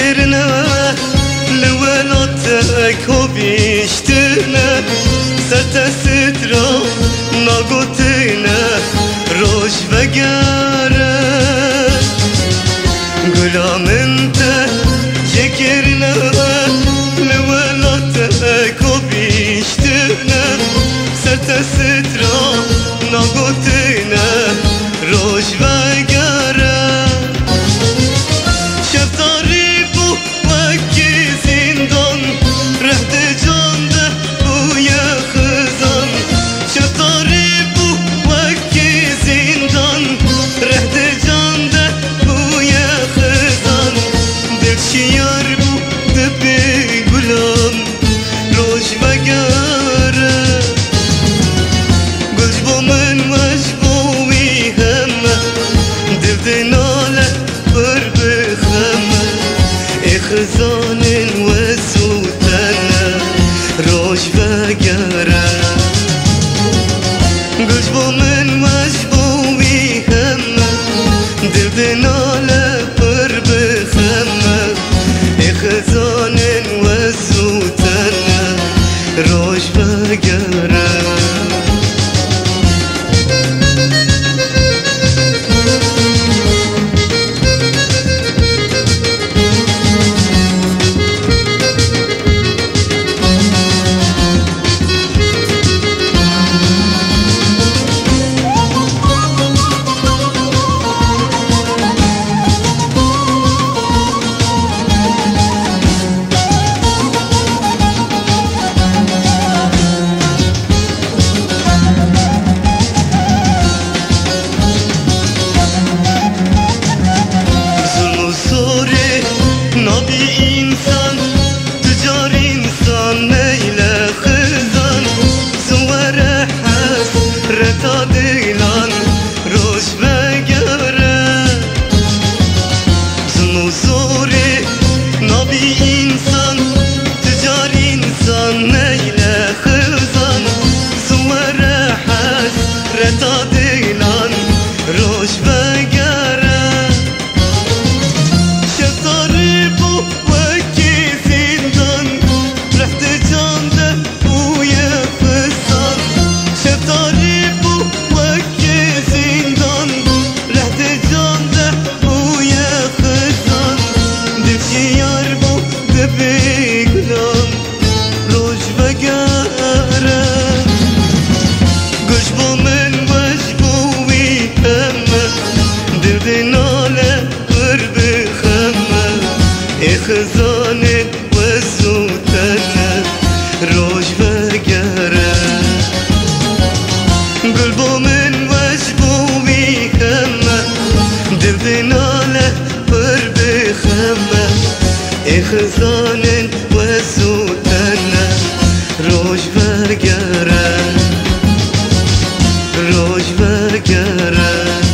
يكرنا لولاتك وبيشتنا سرت سترا ناقوتنا روش بقارة قلام انت يكرنا لولاتك وبيشتنا سرت سترا ناقوتنا روش بقارة شفتاري بو وكي زندان رهد جانده بويا خزان شفتاري بو وكي زندان رهد جانده بويا خزان دلشي يار بو دبي غلام روش بقارة قلج بو من وش بوي همه دل دناله بر بخمه خزان وسوتنا روش بقارة قلج بو من وش بوي همه دل دناله بر بخمه خزان وسوتنا روش بقارة خزان وسوتنا روش بقارة قلبو من وش بوي همه دل دناله بر بخمه خزان وسوتنا روش بقارة روش بقارة